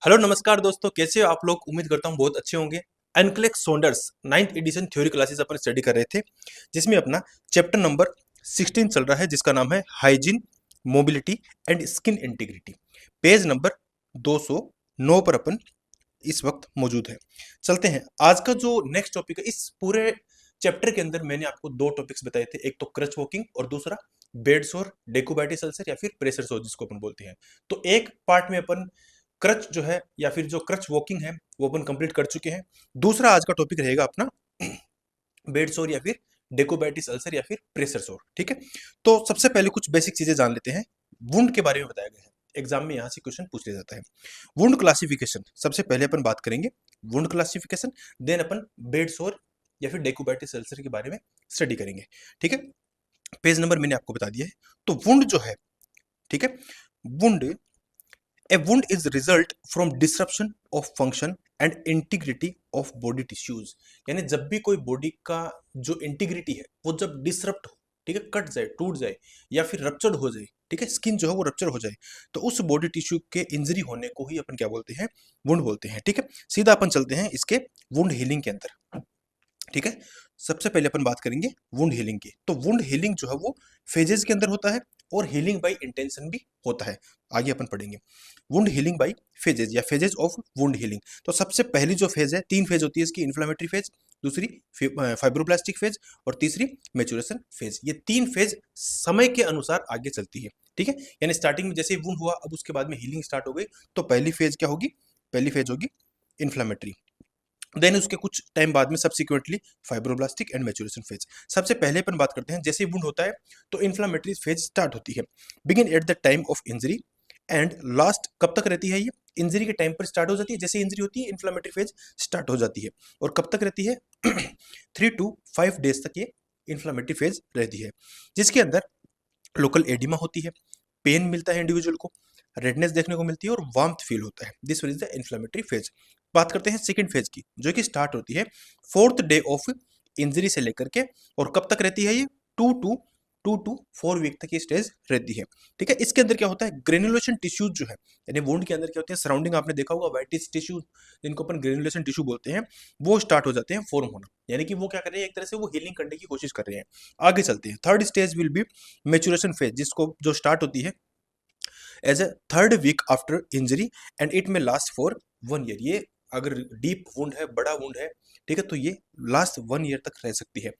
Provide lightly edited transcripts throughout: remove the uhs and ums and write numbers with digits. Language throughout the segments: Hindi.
हेलो नमस्कार दोस्तों, कैसे हो आप लोग। उम्मीद करता हूँ बहुत अच्छे होंगे। NCLEX Saunders 9th edition theory classes अपन स्टडी कर रहे थे, जिसमें अपना चैप्टर नंबर 16 चल रहा है, जिसका नाम है hygiene, mobility and skin integrity. Page number 209 पर अपन इस वक्त मौजूद है। चलते हैं, आज का जो नेक्स्ट टॉपिक है, इस पूरे चैप्टर के अंदर मैंने आपको दो टॉपिक्स बताए थे, एक तो क्रच वॉकिंग और दूसरा बेड सोर, डेकोबाइटिस अल्सर या फिर प्रेशर सोर जिसको अपन बोलते हैं। तो एक पार्ट में अपन क्रच जो है या फिर जो क्रच वॉकिंग है वो अपन कंप्लीट कर चुके हैं। दूसरा आज का टॉपिक रहेगा अपना बेड सोर या फिर डेकोबाइटिस अल्सर या फिर प्रेशर सोर। ठीक है, तो सबसे पहले कुछ बेसिक चीजें जान लेते हैं। वुंड के बारे में बताया गया है, एग्जाम में यहां से क्वेश्चन पूछ लिया जाता है। वुंड क्लासिफिकेशन सबसे पहले अपन बात करेंगे, वुंड क्लासिफिकेशन, देन अपन बेड सोर या फिर डेकोबाइटिस अल्सर के बारे में स्टडी करेंगे। ठीक है, पेज नंबर मैंने आपको बता दिया है। तो वुंड जो है, ठीक है, wound, A wound is result from disruption of function and integrity of body tissues। यानी जब भी कोई बॉडी का जो इंटीग्रिटी है वो जब डिसरप्ट हो, ठीक है, कट जाए, टूट जाए या फिर रप्चर्ड हो जाए, ठीक है, स्किन जो है वो रप्चर हो जाए, तो उस बॉडी टिश्यू के इंजरी होने को ही अपन क्या बोलते हैं, वुंड बोलते हैं। ठीक है, सीधा अपन चलते हैं इसके वुंड हीलिंग के अंदर। ठीक है, सबसे पहले अपन बात करेंगे वुंड हीलिंग की। तो वुंड हीलिंग जो है वो फेजेस के अंदर होता है और हीलिंग बाय इंटेंशन भी होता है। आगे अपन पढ़ेंगे वुंड हीलिंग बाय फेजेस या फेजेस ऑफ वुंड हीलिंग। तो सबसे पहली जो फेज है, तीन फेज होती है इसकी, इन्फ्लेमेटरी फेज, दूसरी फाइब्रोब्लास्टिक फेज और तीसरी मैच्योरेशन फेज। ये तीन फेज समय के अनुसार आगे चलती है। ठीक है, यानी स्टार्टिंग में जैसे वुंड हुआ, अब उसके बाद में हीलिंग स्टार्ट हो गई, तो पहली फेज क्या होगी, पहली फेज होगी इन्फ्लेमेटरी, देन उसके कुछ टाइम बाद में subsequently fibroblastic and maturation phase. सबसे पहले अपन बात करते हैं, जैसे ही वुंड होता है तो इन्फ्लामेटरी फेज स्टार्ट होती है, begin at the time of injury and last कब तक रहती है, ये इंजरी के टाइम पर स्टार्ट हो जाती है। जैसे इंजरी होती है इन्फ्लामेटरी फेज स्टार्ट हो जाती है, और कब तक रहती है 3 to 5 डेज तक ये इन्फ्लामेटरी फेज रहती है, जिसके अंदर लोकल एडिमा होती है, पेन मिलता है इंडिविजुअल को, रेडनेस देखने को मिलती है और वार्मथ फील होता है। This is the inflammatory phase. बात करते हैं सेकंड फेज की, जो कि स्टार्ट होती है 4th डे ऑफ इंजरी से लेकर के, और कब तक रहती है ये, 2 to 4 वीक तक ये स्टेज रहती है। ठीक है, इसके अंदर क्या होता है, ग्रेनुलेशन टिश्यूज जो है, यानी वुंड के अंदर क्या होते हैं, सराउंडिंग आपने देखा होगा वाइटिस टिश्यू, जिनको अपन ग्रेनुलेशन टिश्यू बोलते हैं, वो स्टार्ट हो जाते हैं फॉर्म होना। यानी कि वो क्या कर रहे हैं, एक तरह से वो हीलिंग करने की कोशिश कर रहे हैं। आगे चलते हैं, third stage will be maturation phase, जिसको जो स्टार्ट होती है as a 3rd week after injury and it may last for 1 year. ये अगर डीप वुंड है, बड़ा वुंड है, ठीक है, तो ये लास्ट 1 ईयर तक रह सकती है,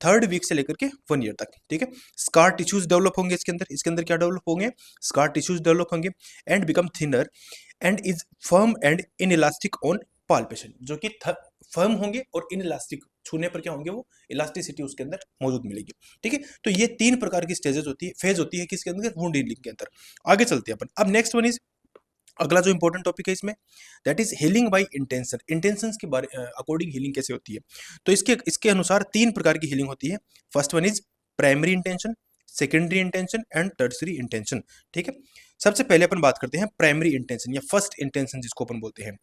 3rd वीक से लेकर के 1 ईयर तक। ठीक है, स्कार टिश्यूज डेवलप होंगे इसके अंदर क्या डेवलप होंगे, स्कार टिश्यूज डेवलप होंगे and become thinner and is firm and inelastic on palpation, जो कि फर्म होंगे और इनइलास्टिक, छूने पर क्या होंगे, वो इलास्टिसिटी उसके अंदर मौजूद मिलेगी। ठीक है, तो ये 3 प्रकार की स्टेजेस होती है, फेज होती है किसके अंदर, वुंड हीलिंग के अंदर। आगे चलते हैं अपन, अब नेक्स्ट वन इज, अगला जो इंपॉर्टेंट टॉपिक है इसमें, that is healing by intention. Intentions के बारे अकॉर्डिंग हीलिंग कैसे होती है, तो इसके इसके अनुसार 3 प्रकार की हीलिंग होती है। First one is primary intention, secondary intention and tertiary intention. ठीक है, सबसे पहले अपन बात करते हैं प्राइमरी इंटेंशन या फर्स्ट इंटेंशन जिसको अपन बोलते हैं।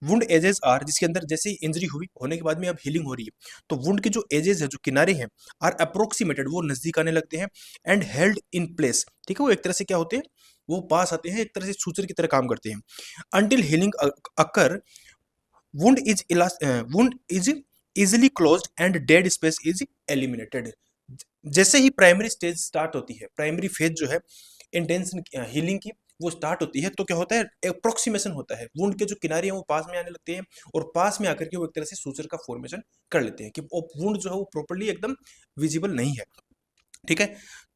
वुंड एजेस आर, जिसके अंदर जैसे ही इंजरी हुई, होने के बाद में अब हीलिंग हो रही है, तो वुंड के जो एजेस है, जो किनारे हैं, आर अप्रोक्सीमेटेड, वो नजदीक आने लगते हैं, एंड हेल्ड इन प्लेस। ठीक है, वो एक तरह से क्या होते हैं, वो पास आते हैं, एक तरह से सूचर की तरह काम करते हैं। Until healing occur, wound is wound is easily closed end dead space is eliminated. जैसे ही प्राइमरी स्टेज स्टार्ट होती है, प्राइमरी फेज जो है इंटेंशन हीलिंग की, वो स्टार्ट होती है, तो क्या होता है, अप्रोक्सीमेशन होता है, वुंड के जो किनारे हैं वो पास में आने लगते हैं, और पास में आकर के वो एक तरह से सूचर का फॉर्मेशन कर लेते हैं, कि वो वुंड जो है वो प्रॉपर्ली एकदम विजिबल नहीं है। ठीक है,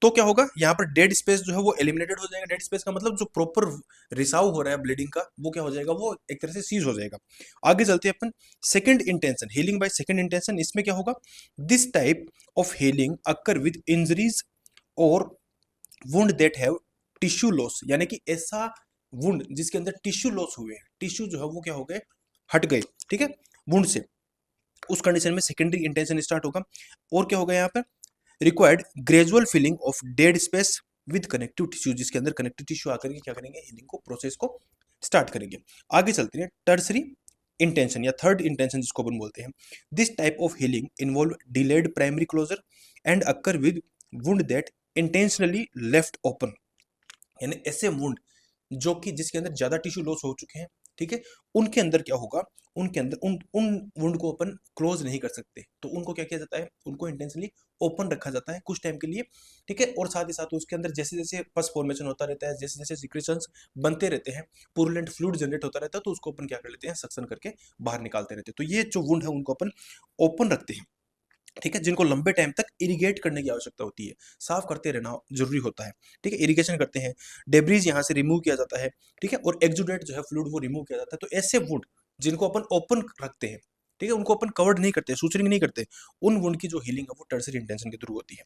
तो क्या होगा, यहाँ पर डेड स्पेस जो है वो एलिमिनेटेड हो जाएगा। डेड स्पेस का मतलब जो प्रॉपर रिसाव हो रहा है ब्लीडिंग का, वो क्या हो जाएगा, वो एक तरह से सीज हो जाएगा। आगे चलते हैं अपन, second intention, healing by second intention. इसमें क्या होगा, this type of healing occur with injuries और wound that have tissue loss, यानी कि ऐसा वुंड जिसके अंदर टिश्यू लॉस हुए हैं, टिश्यू जो है वो क्या हो गए, हट गए, ठीक है, वुंड से, उस कंडीशन में सेकेंडरी इंटेंशन स्टार्ट होगा। और क्या होगा यहाँ पर, required gradual filling of dead space with connective tissue, जिसके अंदर कनेक्टिव टिश्यू आकर के क्या करेंगे, हीलिंग को, प्रोसेस को स्टार्ट करेंगे। आगे चलते हैं, टर्सरी इंटेंशन या थर्ड इंटेंशन जिसको अपन बोलते हैं। This type of healing involve delayed primary closer and occur with wound that intentionally left open, यानी ऐसे वुंड जो कि जिसके अंदर ज्यादा टिश्यू लॉस हो चुके हैं, ठीक है, उनके अंदर क्या होगा, उनके अंदर उन उन वुंड को अपन क्लोज नहीं कर सकते, तो उनको क्या किया जाता है, उनको इंटेंशनली ओपन रखा जाता है कुछ टाइम के लिए, ठीक है। और साथ ही साथ उसके अंदर जैसे जैसे पस फॉर्मेशन होता रहता है, जैसे जैसे सिक्रेशंस बनते रहते हैं, पुरुलेंट फ्लूइड जनरेट होता रहता है, तो उसको अपन क्या कर लेते हैं, सक्शन करके बाहर निकालते रहते हैं। तो ये जो वुंड है उनको अपन ओपन रखते हैं, ठीक है, जिनको लंबे टाइम तक इरिगेट करने की आवश्यकता होती है, साफ करते रहना जरूरी होता है, ठीक है, इरिगेशन करते हैं, डेब्रीज यहाँ से रिमूव किया जाता है, ठीक है, और एक्जुडेट जो है फ्लूइड वो रिमूव किया जाता है। तो ऐसे वुंड जिनको अपन ओपन रखते हैं, ठीक है, उनको अपन कवर्ड नहीं करते, सूचरिंग नहीं करते, उन वुंड की जो हीलिंग है वो टर्सरी इंटेंशन के थ्रू होती है।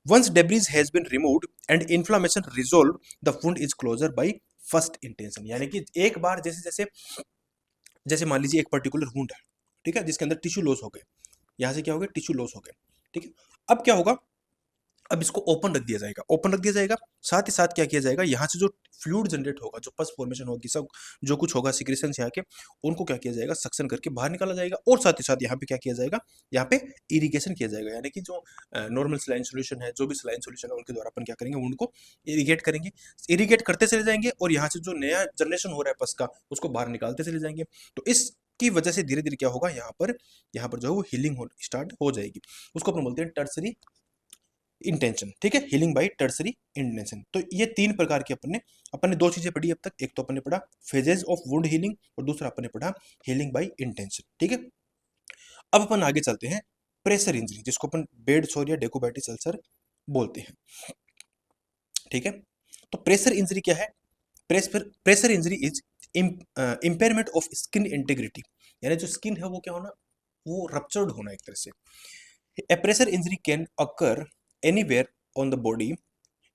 Once debris has been removed and inflammation resolve, the wound is closure by first intention. यानी कि एक बार जैसे जैसे जैसे मान लीजिए एक पर्टिकुलर वुंड है, ठीक है, जिसके अंदर टिश्यू लॉस हो गए, यहाँ से क्या हो गया, टिश्यू लॉस हो गए, ठीक है। अब क्या होगा, अब इसको ओपन रख दिया जाएगा, ओपन रख दिया जाएगा, साथ ही साथ क्या किया जाएगा, यहाँ से जो फ्लूइड जनरेट होगा, जो पस फॉर्मेशन होगी, सब जो कुछ होगा सिक्रेशंस यहाँ के, उनको क्या किया जाएगा, सक्शन करके बाहर निकाला जाएगा। और साथ ही साथ यहाँ पे क्या किया जाएगा, यहाँ पे इरिगेशन किया जाएगा, यानी कि जो नॉर्मल सलाइन सोल्यूशन है, जो भी सलाइन सोल्यूशन है, उनके द्वारा अपन क्या करेंगे, उनको इरिगेट करेंगे, इरिगेट करते चले जाएंगे, और यहाँ से जो नया जनरेशन हो रहा है पस का, उसको बाहर निकालते चले जाएंगे। तो इस की वजह से धीरे धीरे क्या होगा, यहाँ पर जो है वो हीलिंग हो स्टार्ट हो जाएगी, उसको अपन बोलते हैं टर्सरी इंटेंशन, ठीक है, हीलिंग बाय टर्सरी इंटेंशन। तो ये तीन प्रकार के अपन ने दो चीजें पढ़ी अब तक, एक तो अपन ने पढ़ा फेजेस ऑफ वुंड हीलिंग, और दूसरा अपन ने पढ़ा हीलिंग बाय इंटेंशन, ठीक है। अब अपन आगे चलते हैं प्रेशर इंजरी, जिसको अपन बेड सोर या डेकोबाइटिस अल्सर बोलते हैं, ठीक है। तो प्रेशर इंजरी क्या है, pressure injury is impairment of skin integrity, यानी जो स्किन है वो क्या होना, वो रप्चर्ड होना एक तरह से। A pressure injury can occur anywhere on the body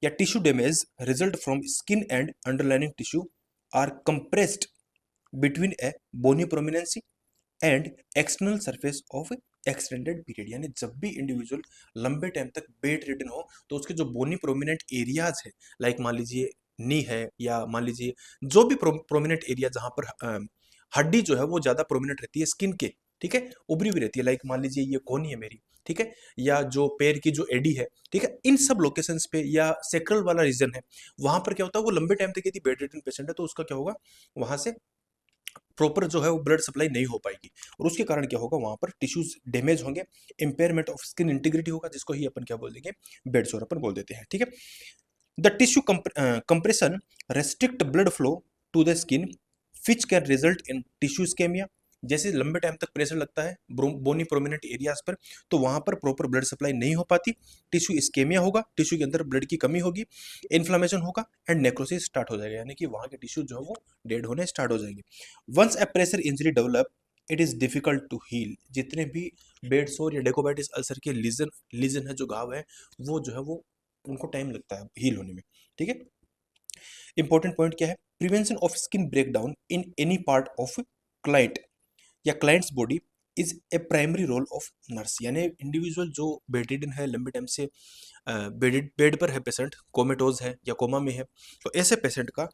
या tissue damage result from skin and underlying tissue are compressed between a bony prominence and external surface of extended period। यानी जब भी इंडिविजुअल लंबे टाइम तक बेड रिडन हो, तो उसके जो बोनी प्रोमिनेंट एरियाज है, लाइक मान लीजिए नी है, या मान लीजिए जो भी प्रोमिनेंट एरिया जहां पर हड्डी जो है वो ज्यादा प्रोमिनेंट रहती है स्किन के, ठीक है, उभरी हुई रहती है, लाइक मान लीजिए ये कोहनी है मेरी, ठीक है, या जो पैर की जो एडी है, ठीक है, इन सब लोकेशंस पे, या सेक्रल वाला रीजन है, वहां पर क्या होता है, वो लंबे टाइम तक यदि बेड रिडन पेशेंट है, तो उसका क्या होगा, वहां से प्रॉपर जो है वो ब्लड सप्लाई नहीं हो पाएगी, और उसके कारण क्या होगा, वहां पर टिश्यूज डैमेज होंगे, इंपेयरमेंट ऑफ स्किन इंटीग्रिटी होगा, जिसको ही अपन क्या बोल देंगे, बेड सोर अपन बोल देते हैं, ठीक है। The tissue compression restrict blood flow to the skin which can result in tissue ischemia. जैसे लंबे टाइम तक प्रेशर लगता है बोनी प्रोमिनेंट एरियाज पर, तो वहां पर प्रॉपर ब्लड सप्लाई नहीं हो पाती, टिश्यू स्केमिया होगा, टिश्यू के अंदर ब्लड की कमी होगी, इन्फ्लामेशन होगा, एंड नेक्रोसिस स्टार्ट हो जाएगा, यानी कि वहां के टिश्यू जो है वो डेड होने स्टार्ट हो जाएंगे। Once a pressure injury develop, it is difficult to heal. जितने भी बेड सोर या डेकोबाइटिस अल्सर के लीजन लीजन है, जो घाव है, वो जो है वो उनको टाइम लगता है हील होने में, ठीक है। इंपॉर्टेंट पॉइंट क्या है, prevention of skin breakdown in any part of client या client's body is a primary role of nurse. यानी इंडिविजुअल जो बेडरिडन है, लंबे टाइम से बेड पर है पेशेंट, कोमेटोज है या कोमा में है, तो ऐसे पेशेंट का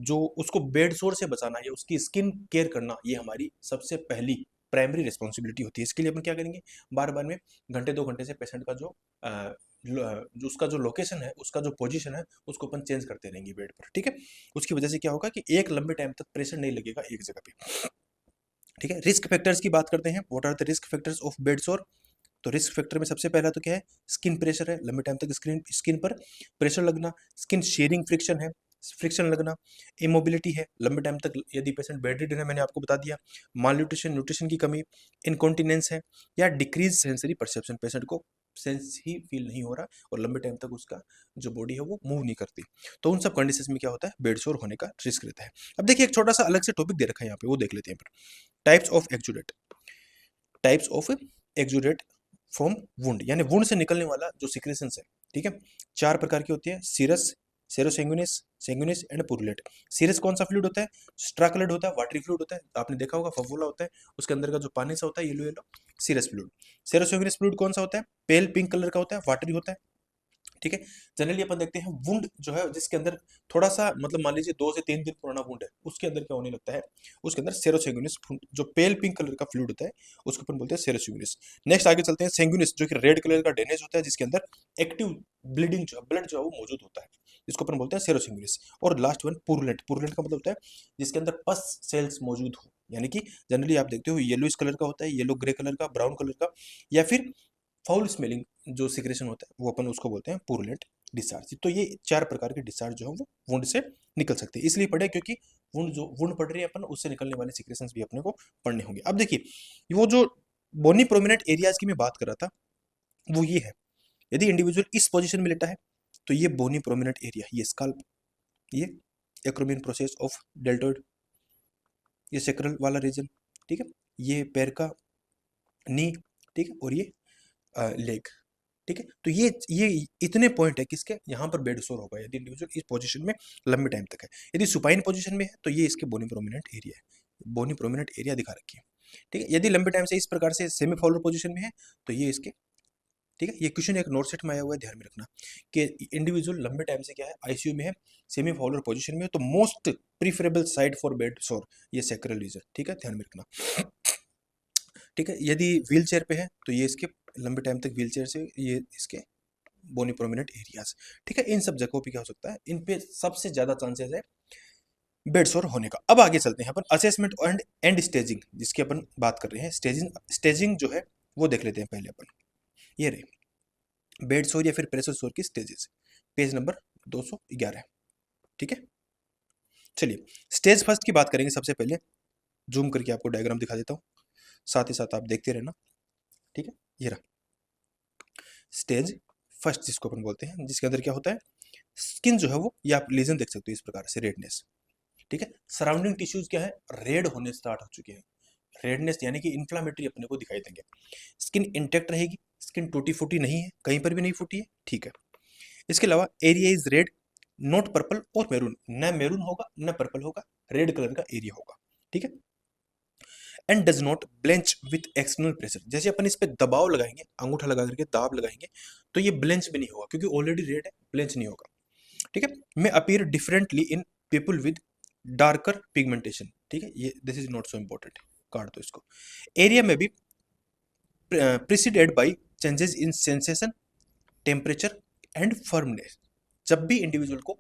जो उसको बेड सोर से बचाना या उसकी स्किन केयर करना, ये हमारी सबसे पहली प्राइमरी रिस्पॉन्सिबिलिटी होती है। इसके लिए अपन क्या करेंगे, बार बार में घंटे 2 घंटे से पेशेंट का जो उसका जो लोकेशन है, उसका जो पोजीशन है, उसको अपन चेंज करते रहेंगे बेड पर, ठीक है। उसकी वजह से क्या होगा कि एक लंबे टाइम तक प्रेशर नहीं लगेगा एक जगह पे, ठीक है। रिस्क फैक्टर्स की बात करते हैं, what are the risk factors of bed sore. तो रिस्क फैक्टर में सबसे पहला तो क्या है, स्किन प्रेशर है, लंबे टाइम तक स्किन पर प्रेशर लगना, स्किन शेयरिंग फ्रिक्शन है, फ्रिक्शन लगना, इमोबिलिटी है, लंबे टाइम तक यदि पेशेंट बेड रिडन है, मैंने आपको बता दिया, माल न्यूट्रिशन, न्यूट्रिशन की कमी, इनकॉन्टिनेंस है, या डिक्रीज सेंसरी परसेप्शन, पेशेंट को सेंस ही फील नहीं हो रहा और लंबे टाइम तक उसका जो बॉडी है वो मूव नहीं करती, तो उन सब कंडीशंस में क्या होता है, बेड सोर होने का रिस्क रहता है। अब देखिए एक छोटा सा अलग से टॉपिक दे रखा है यहाँ पे, वो देख लेते हैं। Types of exudate, types of exudate from wound, यानी वुंड से निकलने वाला जो सिक्रेशंस है, ठीक है, 4 प्रकार की होती है, सीरस, सेरोसेंगुइनस, सेंगुइनस एंड पुरुलेट। सीरस कौन सा फ्लूइड होता है, स्ट्रा कलर्ड होता है, वाटरी फ्लूइड होता है, आपने देखा होगा फफोला होता है, उसके अंदर का जो पानी सा होता है yellow yellow, serous fluid. Serosanguineous fluid कौन सा होता है, पेल पिंक कलर का होता है, वाटरी होता है, ठीक है। जनरली अपन देखते हैं वुंड जो है जिसके अंदर थोड़ा सा मतलब मान लीजिए 2 से 3 दिन पुराना वुंड है, उसके अंदर क्या होने लगता है, उसके अंदर सेरोसेंगुइनस जो पेल पिंक कलर का फ्लूइड होता है, उसको अपन बोलते हैं सेरोसेंगुइनस। नेक्स्ट आगे चलते हैं सेंगुइनस, जो कि रेड कलर का ड्रेनेज होता है, जिसके अंदर एक्टिव ब्लीडिंग जो ब्लड जो है वो मौजूद होता है, इसको अपन बोलते हैं सेरोसिंगुलेस। और लास्ट वन पुरुलेंट। पुरुलेंट का मतलब होता है जिसके अंदर पस सेल्स मौजूद हो, यानी कि जनरली आप देखते हो येलोइश कलर का होता है, येलो ग्रे कलर का, ब्राउन कलर का, या फिर फाउल स्मेलिंग जो सिक्रेशन होता है वो अपन उसको बोलते हैं पुरुलेंट डिस्चार्ज। तो ये 4 प्रकार के डिस्चार्ज जो है वो वुंड से निकल सकते हैं। इसलिए पढ़े क्योंकि वुंड पढ़ रही है अपन, उससे निकलने वाले सिक्रेशंस भी अपने को पढ़ने होंगे। अब देखिए वो जो बोनी प्रोमिनेंट एरियाज की मैं बात कर रहा था वो ये है। यदि इंडिविजुअल इस पोजीशन में लेटा है तो ये बोनी प्रोमिनेंट एरिया, ये स्कल्प, ये एक्रोमियन प्रोसेस ऑफ डेल्टोइड, ये सेक्रल वाला रीजन, ठीक है, ये पैर का नी, ठीक है, और ये लेग, ठीक है। तो ये इतने पॉइंट है किसके, यहाँ पर बेड सोर होगा यदि इंडिविजुअल इस पोजीशन में लंबे टाइम तक है। यदि सुपाइन पोजीशन में है तो ये इसके बोनी प्रोमिनेंट एरिया है, बोनी प्रोमिनेंट एरिया दिखा रखी है, ठीक है। यदि लंबे टाइम से इस प्रकार से सेमी फॉलोर पोजीशन में है तो ये इसके, ठीक है। ये क्वेश्चन एक नोट सेट में आया हुआ है, ध्यान में रखना कि इंडिविजुअल लंबे टाइम से क्या है आईसीयू में है, सेमी फॉलोर पोजीशन में है, तो most preferable side for bed सोर ये सैक्रल रीजन, ठीक है, ध्यान में रखना, ठीक है। यदि व्हील चेयर पे है तो ये इसके लंबे टाइम तक व्हील चेयर से ये इसके बोनी प्रोमिनेंट एरियाज, ठीक है। इन सब जगहों पे क्या हो सकता है, इन पे सबसे ज्यादा चांसेस है बेड सोर होने का। अब आगे चलते हैं अपन असेसमेंट एंड स्टेजिंग, जिसकी अपन बात कर रहे हैं। स्टेजिंग जो है वो देख लेते हैं पहले अपन। ये रहे बेड सोर या फिर प्रेशर सोर की स्टेजेस, पेज नंबर 211, ठीक है। चलिए स्टेज फर्स्ट की बात करेंगे सबसे पहले। जूम करके आपको डायग्राम दिखा देता हूँ, साथ ही साथ आप देखते रहना, ठीक है। ये रहा स्टेज फर्स्ट जिसको अपन बोलते हैं, जिसके अंदर क्या होता है, स्किन जो है वो, ये आप लीजन देख सकते हो इस प्रकार से, रेडनेस, ठीक है। सराउंडिंग टिश्यूज क्या है, रेड होने स्टार्ट हो चुके हैं, रेडनेस यानी कि इन्फ्लामेटरी अपने को दिखाई देंगे। स्किन इंटेक्ट रहेगी, स्किन टूटी फूटी नहीं है, कहीं पर भी नहीं फूटी है, ठीक है। इसके अलावा area is red, not purple और मेरून, न मेरून होगा न पर्पल होगा, रेड कलर का एरिया होगा, ठीक है। And does not blanch with external pressure, जैसे अपन इस पे दबाव लगाएंगे, अंगूठा लगा करके दाब लगाएंगे तो ये ब्लेंच भी नहीं होगा क्योंकि ऑलरेडी रेड है, ब्लेंच नहीं होगा, ठीक है। मे appear differently in people with darker pigmentation, ठीक है, ये this is not so important, काट दो इसको। एरिया में भी preceded by changes in sensation, temperature and firmness. जब भी इंडिविजुअल को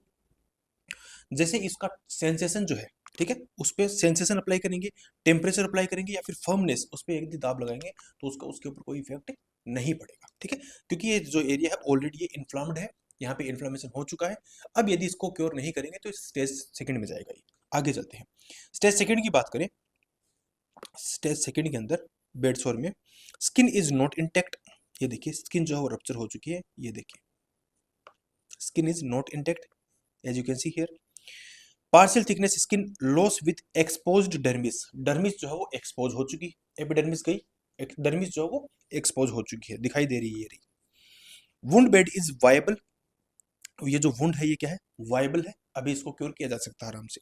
जैसे इसका सेंसेशन जो है, ठीक है, उस पर सेंसेशन अप्लाई करेंगे, टेम्परेचर अप्लाई करेंगे या फिर फर्मनेस उस पर एक दाब लगाएंगे तो उसका उसके ऊपर कोई इफेक्ट नहीं पड़ेगा, ठीक है। क्योंकि ये जो एरिया है ऑलरेडी ये इन्फ्लाम्ड है, यहाँ पे इन्फ्लामेशन हो चुका है। अब यदि इसको क्योर नहीं करेंगे तो स्टेज सेकंड में जाएगा ये। आगे चलते हैं, स्टेज सेकंड की बात करें। स्टेज सेकंड के अंदर बेड सोर में स्किन इज नॉट इंटेक्ट, ये देखिए स्किन जो है वो रप्चर हो चुकी है, ये देखिए skin is not intact as you can see here. Partial thickness skin loss with exposed dermis, dermis जो है वो एक्सपोज हो चुकी, एपिडर्मिस गई, डर्मिस जो है वो एक्सपोज हो चुकी है, दिखाई दे रही है ये रही। वुंड बेड इज वायबल, ये जो वुंड है ये क्या है, वायबल है, अभी इसको क्योर किया जा सकता है आराम से।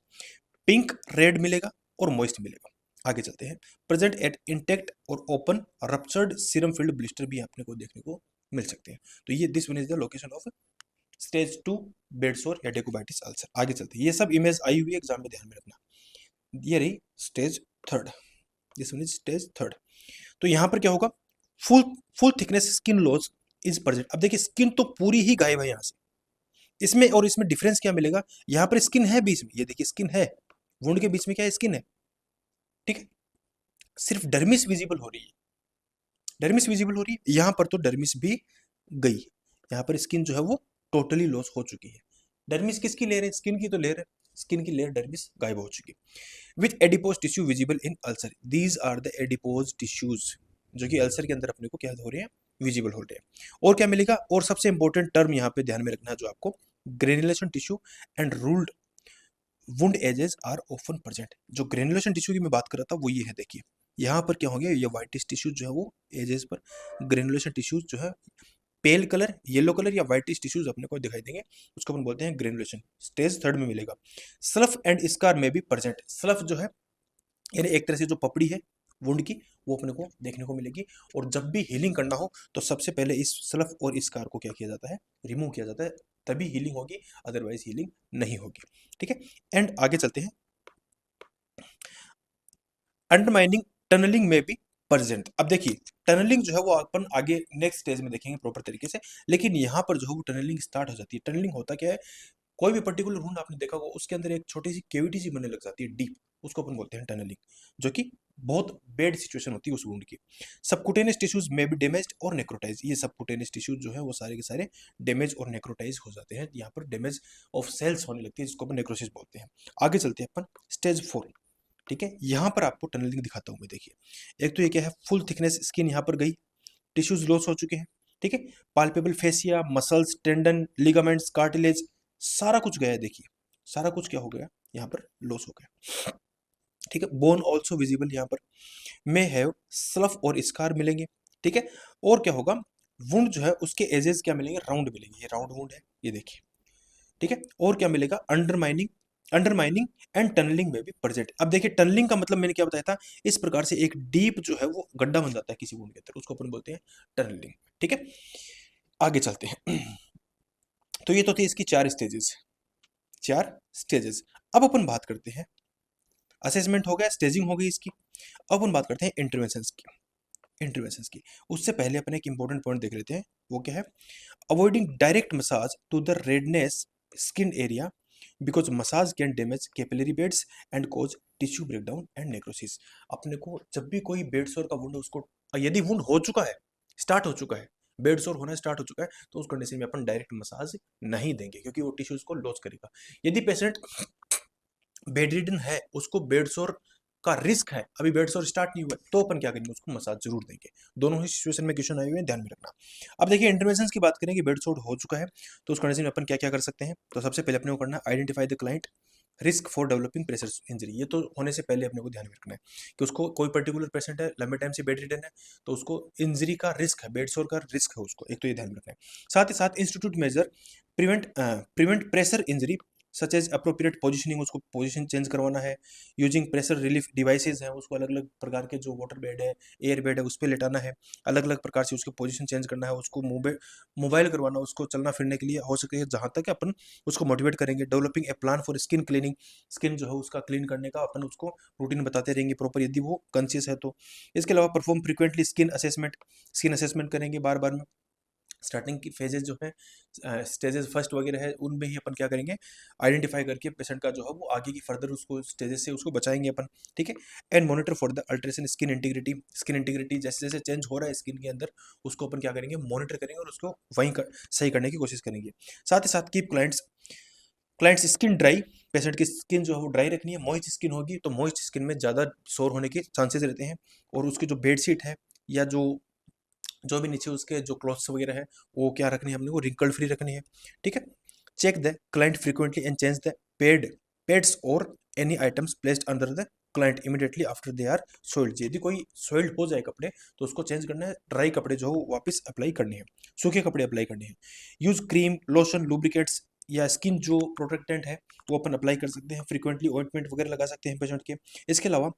पिंक रेड मिलेगा और मॉइस्ट मिलेगा। आगे चलते हैं, प्रेजेंट एट इंटेक्ट और open ruptured serum field blister भी अपने को देखने को मिल सकते हैं। तो ये this one is the location of stage 2 bed sore या डेकोबाइटिस अल्सर। आगे चलते हैं, ये सब इमेज आई हुई है एग्जाम में, ध्यान में रखना। ये रही stage third, this one is stage third. तो यहां पर क्या होगा, full full thickness skin loss is present. अब देखिए स्किन तो पूरी ही गायब है यहाँ से, इसमें और इसमें डिफरेंस क्या मिलेगा, यहाँ पर स्किन है बीच में, ये देखिए स्किन है, वुंड के बीच में क्या है, स्किन है, ठीक है। सिर्फ डर्मिस विजिबल हो रही है, डर्मिस विजिबल हो रही है, यहाँ पर तो डर्मिस भी गई, यहाँ पर स्किन जो है वो टोटली लॉस हो चुकी है। डर्मिस किसकी लेयर है, स्किन की तो लेयर है, स्किन की लेयर डर्मिस गायब हो चुकी है। With adipose tissue visible in ulcer, these are the adipose tissues, जो कि अल्सर के अंदर अपने को क्या हो रहे हैं, विजिबल हो रहे हैं। और क्या मिलेगा, और सबसे इंपॉर्टेंट टर्म यहाँ पे ध्यान में रखना है जो आपको, granulation tissue and rolled wound edges are often present. जो ग्रेनुलेशन टिश्यू की मैं बात कर रहा था वो ये है, देखिए यहाँ पर क्या हो गया, ये व्हाइटिश टिश्यू जो है वो एजेस पर, ग्रेनुलेशन टिश्यूज जो है पेल कलर, येलो कलर या व्हाइटिश टिश्यूज अपने को दिखाई देंगे, उसको अपन बोलते हैं ग्रेनुलेशन। स्टेज थर्ड में मिलेगा। स्लफ एंड स्कार में भी प्रेजेंट, स्लफ जो है यानी एक तरह से जो पपड़ी है वुंड की वो अपने को देखने को मिलेगी। और जब भी हीलिंग करना हो तो सबसे पहले इस स्लफ और स्कार को क्या किया जाता है, रिमूव किया जाता है, तभी हीलिंग होगी, अदरवाइज हीलिंग नहीं होगी, ठीक है। एंड आगे चलते हैं, अंडरमाइनिंग टनलिंग में भी प्रेजेंट। अब देखिए टनलिंग जो है वो अपन आगे नेक्स्ट स्टेज में देखेंगे प्रॉपर तरीके से, लेकिन यहाँ पर जो है वो टनलिंग स्टार्ट हो जाती है। टनलिंग होता क्या है, कोई भी पर्टिकुलर वुंड आपने देखा होगा उसके अंदर एक छोटी सी केविटी सी बनने लग जाती है डीप, उसको अपन बोलते हैं टनलिंग, जो कि बहुत बैड सिचुएशन होती है उस वुंड की। सबकुटेनियस टिश्यूज में बी डैमेज्ड और नेक्रोटाइज, ये सबकुटेनियस टिश्यूज जो है वो सारे के सारे डैमेज और नेक्रोटाइज हो जाते हैं, यहाँ पर डैमेज ऑफ सेल्स होने लगती है जिसको अपन नेक्रोसिस बोलते हैं। आगे चलते हैं अपन स्टेज 4। ठीक है, यहाँ पर आपको टनलिंग दिखाता हूँ मैं। देखिए, एक तो ये क्या है, फुल थिकनेस स्किन यहाँ पर गई, टिश्यूज लॉस हो चुके हैं। ठीक है, palpable fascia, muscles, tendon, ligaments, cartilage, सारा कुछ गया है। देखिए, सारा कुछ क्या हो गया, यहाँ पर लॉस हो गया। ठीक है, बोन ऑल्सो विजिबल यहाँ पर में है, स्लफ और स्कार मिलेंगे। ठीक है, और क्या होगा, वुंड जो है उसके एजेस क्या मिलेंगे, राउंड मिलेंगे, ये राउंड वुंड है, ये देखिए। ठीक है, और क्या मिलेगा, अंडरमाइनिंग, अंडरमाइनिंग एंड टनलिंग में भी प्रेजेंट। अब देखिए, टनलिंग का मतलब मैंने क्या बताया था, इस प्रकार से एक डीप जो है वो गड्ढा बन जाता है किसी वुंड के अंदर, उसको अपन बोलते हैं टनलिंग। ठीक है, आगे चलते हैं। तो ये तो थी इसकी 4 स्टेजेस, 4 स्टेजेस। अब अपन बात करते हैं, असेसमेंट हो गया, स्टेजिंग हो गई इसकी। अब अपन बात करते हैं इंटरवेंशंस की, इंटरवेंशंस की। उससे पहले अपन एक इंपॉर्टेंट पॉइंट देख लेते हैं, वो क्या है, avoiding direct massage to the redness skin area because massage can damage capillary beds and cause tissue breakdown and necrosis. अपने को जब भी कोई बेड सोर का वुंड, उसको यदि वुंड हो चुका है, स्टार्ट हो चुका है, बेड सोर होना स्टार्ट हो चुका है, तो उस कंडीशन में अपन डायरेक्ट मसाज नहीं देंगे क्योंकि वो टिश्यूज को लॉस करेगा। यदि पेशेंट बेड रिडन है, उसको बेड सोर का रिस्क है, अभी बेड सोर स्टार्ट नहीं हुआ, तो अपन क्या करेंगे, उसको मसाज जरूर देंगे। दोनों ही सिचुएशन में क्वेश्चन आए हुए हैं, ध्यान में रखना। अब देखिए, इंटरवेंशन की बात करें कि बेड सोर हो चुका है, तो उस कंडीशन में अपन क्या क्या कर सकते हैं। तो सबसे पहले अपने को करना है, identify the client risk for developing pressure injury. ये तो होने से पहले अपने को ध्यान में रखना है कि उसको कोई पर्टिकुलर पेशेंट है, लंबे टाइम से बेड रिडन है, तो उसको इंजरी का रिस्क है, बेड सोर का रिस्क है उसको, एक तो ये ध्यान में रखना है। साथ ही साथ institute major prevent pressure injury such as appropriate positioning, उसको पोजिशन चेंज करवाना है। यूजिंग प्रेशर रिलीफ डिवाइसेज हैं, उसको अलग अलग प्रकार के जो वाटर बेड है, एयर बेड है, उस पर लेटाना है, अलग अलग प्रकार से उसकी पोजिशन चेंज करना है, उसको मोबाइल करवाना, उसको चलना फिरने के लिए हो सके जहाँ तक अपन उसको मोटिवेट करेंगे। Developing a plan for skin cleaning, skin जो है उसका क्लीन करने का अपन उसको रूटीन बताते रहेंगे प्रॉपर, यदि वो कॉन्शियस है तो। इसके अलावा परफॉर्म फ्रिक्वेंटली स्किन असेसमेंट करेंगे बार बार में। स्टार्टिंग की फेजेस जो है, स्टेजेस फर्स्ट वगैरह है, उनमें ही अपन क्या करेंगे, आइडेंटिफाई करके पेशेंट का जो है वो आगे की फर्दर उसको स्टेजेस से उसको बचाएंगे अपन। ठीक है, and monitor for the alteration skin integrity, skin integrity जैसे जैसे चेंज हो रहा है स्किन के अंदर, उसको अपन क्या करेंगे, मॉनिटर करेंगे और उसको सही करने की कोशिश करेंगे। साथ ही साथ keep clients skin dry, patient की स्किन जो है वो ड्राई रखनी है। मॉइस्ट स्किन होगी तो मॉइस्ट स्किन में ज़्यादा सोर होने के चांसेस रहते हैं, और उसकी जो बेडशीट है या जो जो भी नीचे उसके जो क्लॉथ्स वगैरह है, वो क्या रखनी है हमने, वो रिंकल फ्री रखनी है। ठीक है, check the client frequently and change the pads और any items placed under the client immediately after they are soiled. यदि कोई सोइल्ड हो जाए कपड़े तो उसको चेंज करना है, ड्राई कपड़े जो हो वापस अप्लाई करने हैं, सूखे कपड़े अप्लाई करने हैं। यूज क्रीम, लोशन, लुब्रिकेट्स या स्किन जो प्रोटेक्टेंट है वो अपन अप्लाई कर सकते हैं। फ्रीक्वेंटली ऑइंटमेंट वगैरह लगा सकते हैं पेशेंट के। इसके अलावा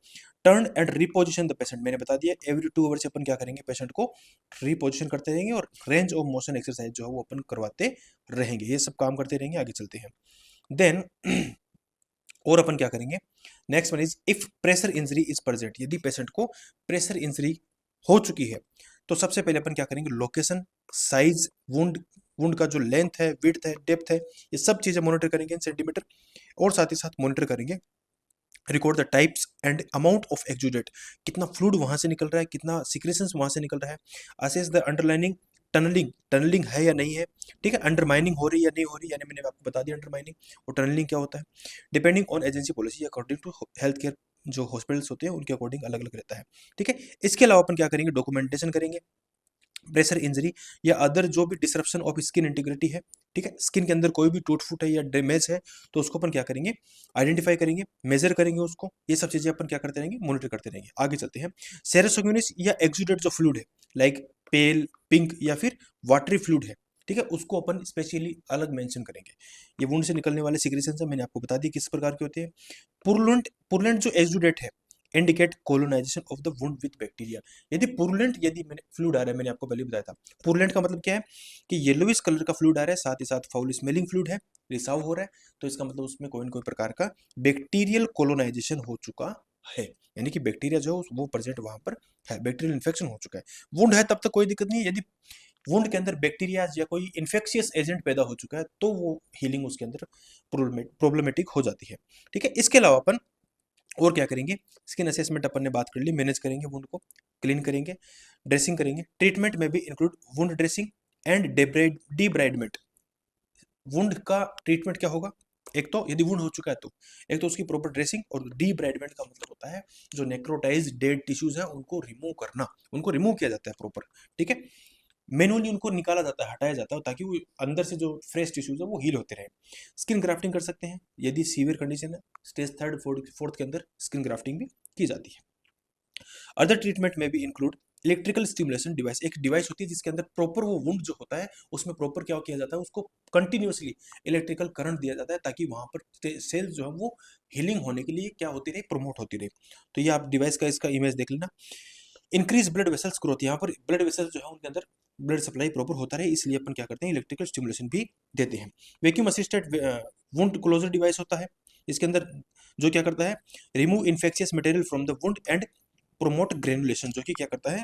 turn and reposition the patient, मैंने बता दिया, एवरी 2 आवर्स अपन क्या करेंगे, पेशेंट को रिपोजिशन करते रहेंगे और रेंज ऑफ मोशन एक्सरसाइज जो है वो अपन करवाते रहेंगे। ये सब काम करते रहेंगे। आगे चलते हैं, देन और अपन क्या करेंगे, next one is if pressure injury is present, यदि पेशेंट को प्रेशर इंजरी हो चुकी है तो सबसे पहले अपन क्या करेंगे, लोकेशन, साइज, वुंड का जो लेंथ है, विड्थ है, डेप्थ है, ये सब चीजें मॉनिटर करेंगे इन सेंटीमीटर, और साथ ही साथ मॉनिटर करेंगे, record the types and amount of exudate, कितना फ्लूइड वहां से निकल रहा है, कितना सिक्रेशंस वहां से निकल रहा है। असेस द अंडरलाइनिंग टनलिंग है या नहीं है। ठीक है, अंडरमाइनिंग हो रही है या नहीं हो रही, यानी मैंने आपको बता दिया अंडरमाइनिंग और टनलिंग क्या होता है। Depending on agency policy according to health care, जो हॉस्पिटल्स होते हैं उनके अकॉर्डिंग अलग अलग रहता है। ठीक है, इसके अलावा अपन क्या करेंगे, डॉक्यूमेंटेशन करेंगे प्रेशर इंजरी या अदर जो भी डिसरप्शन ऑफ स्किन इंटीग्रिटी है। ठीक है, स्किन के अंदर कोई भी टूट फूट है या डैमेज है तो उसको अपन क्या करेंगे, आइडेंटिफाई करेंगे, मेजर करेंगे उसको। ये सब चीजें अपन क्या करते रहेंगे, मॉनिटर करते रहेंगे। आगे चलते हैं, सेरोसोग्यूनिस या एक्सुडेट जो फ्लूइड है, लाइक पेल, पिंक या फिर वाटरी फ्लूइड है, ठीक है, उसको अपन स्पेशली अलग मेंशन करेंगे। ये वुंड से निकलने वाले सिक्रेशन है, मैंने आपको बता दी किस प्रकार के होते हैं। पुरलेंट जो एक्सुडेट है indicate colonization of the wound with bacteria. यदि मैंने फ्लूइड आ रहा है, मैंने आपको पहले बताया था, पुरलेंट का मतलब क्या है कि येलोइश कलर का फ्लूइड आ रहा है, साथ ही साथ फाउल स्मेलिंग फ्लूइड है, रिसाव हो रहा है, तो इसका मतलब उसमें कोई न कोई प्रकार का बैक्टीरियल कोलोनाइजेशन हो चुका है, यानी कि बैक्टीरिया जो वो प्रेजेंट वहां पर है, बैक्टीरियल इन्फेक्शन हो चुका है। वुंड है तब तक कोई दिक्कत नहीं है, यदि वुंड के अंदर बैक्टीरियाज या कोई इन्फेक्शियस एजेंट पैदा हो चुका है तो वो हीलिंग उसके अंदर प्रॉब्लमेटिक हो जाती है। ठीक है, इसके अलावा अपन और क्या करेंगे, स्किन असेसमेंट अपन ने बात कर ली, मैनेज करेंगे वुंड को, क्लीन करेंगे, ड्रेसिंग करेंगे। ट्रीटमेंट में भी include wound dressing and debridement. Wound का ट्रीटमेंट क्या होगा, एक तो यदि वुंड हो चुका है तो एक तो उसकी प्रॉपर ड्रेसिंग, और डीब्राइडमेंट का मतलब होता है जो नेक्रोटाइज डेड टिश्यूज है उनको रिमूव करना, उनको रिमूव किया जाता है प्रॉपर। ठीक है, मैनुअली उनको निकाला जाता है, हटाया जाता है, ताकि वो अंदर से जो फ्रेश टिश्यूज है वो हील होते रहे। स्किन ग्राफ्टिंग कर सकते हैं यदि सीवियर कंडीशन है, स्टेज 3 4 के अंदर स्किन ग्राफ्टिंग भी की जाती है। अदर ट्रीटमेंट में भी इंक्लूड इलेक्ट्रिकल स्टिमुलेशन डिवाइस। एक डिवाइस होती है जिसके अंदर प्रॉपर वो वुंड जो होता है उसमें प्रॉपर क्या किया जाता है, उसको कंटिन्यूअसली इलेक्ट्रिकल करंट दिया जाता है ताकि वहां पर सेल्स जो है वो हीलिंग होने के लिए क्या होती रहे, प्रमोट होती रहे। तो ये आप डिवाइस का इसका इमेज देख लेना। इंक्रीज ब्लड वेसल्स ग्रोथ, यहाँ पर ब्लड वेसल्स जो है उनके अंदर ब्लड सप्लाई प्रॉपर होता रहे, इसलिए अपन क्या करते हैं, इलेक्ट्रिकल स्टिमुलेशन भी देते हैं। Vacuum assisted wound closure device होता है, इसके अंदर जो क्या करता है, remove infectious material from the wound and promote granulation, जो कि क्या करता है,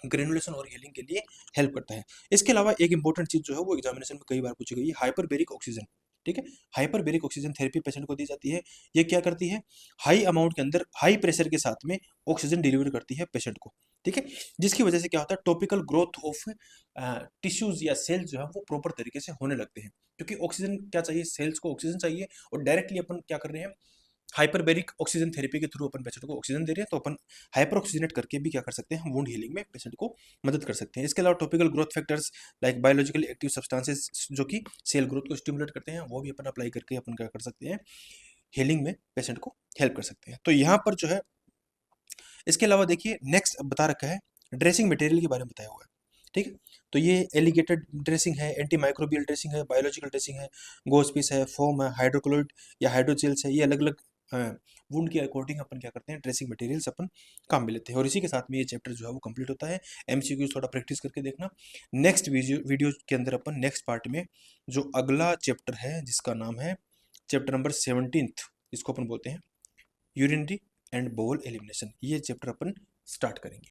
ग्रेनुलेशन और हीलिंग के लिए हेल्प करता है। इसके अलावा एक इंपॉर्टेंट चीज जो है वो एग्जामिनेशन में कई बार पूछी गई है, हाइपरबेरिक ऑक्सीजन। ठीक है, हाइपरबेरिक ऑक्सीजन थेरेपी पेशेंट को दी जाती है। ये क्या करती है, हाई अमाउंट के अंदर हाई प्रेशर के साथ में ऑक्सीजन डिलीवर करती है पेशेंट को। ठीक है, जिसकी वजह से क्या होता है, टॉपिकल ग्रोथ ऑफ टिश्यूज या सेल्स जो है वो प्रॉपर तरीके से होने लगते हैं, क्योंकि ऑक्सीजन क्या चाहिए, सेल्स को ऑक्सीजन चाहिए, और डायरेक्टली अपन क्या कर रहे हैं, हाइपरबेरिक ऑक्सीजन थेरेपी के थ्रू अपन पेशेंट को ऑक्सीजन दे रहे हैं, तो अपन हाइपर ऑक्सीजनेट करके भी क्या कर सकते हैं, वुंड हीलिंग में पेशेंट को मदद कर सकते हैं। इसके अलावा topical growth factors like biological active substances जो कि सेल ग्रोथ को स्टिमुलेट करते हैं, वो भी अपन अप्लाई करके अपन क्या कर सकते हैं, हीलिंग में पेशेंट को हेल्प कर सकते हैं। तो यहाँ पर जो है, इसके अलावा देखिए नेक्स्ट बता रखा है, ड्रेसिंग मटेरियल के बारे में बताया हुआ है। ठीक है, तो ये एलिगेटेड ड्रेसिंग है, एंटी माइक्रोबियल ड्रेसिंग है, बायोलॉजिकल ड्रेसिंग है, गोज पीस है, फोम है, हाइड्रोक्लोराइड या हाइड्रोजेल्स है, ये अलग अलग वुंड के अकॉर्डिंग अपन क्या करते हैं, ड्रेसिंग मटेरियल्स अपन काम में लेते हैं। और इसी के साथ में ये चैप्टर जो है वो कंप्लीट होता है। एमसीक्यू थोड़ा प्रैक्टिस करके देखना। नेक्स्ट वीडियो के अंदर अपन नेक्स्ट पार्ट में जो अगला चैप्टर है जिसका नाम है चैप्टर नंबर 17, इसको अपन बोलते हैं यूरिनरी एंड बोल एलिमिनेशन, ये चैप्टर अपन स्टार्ट करेंगे।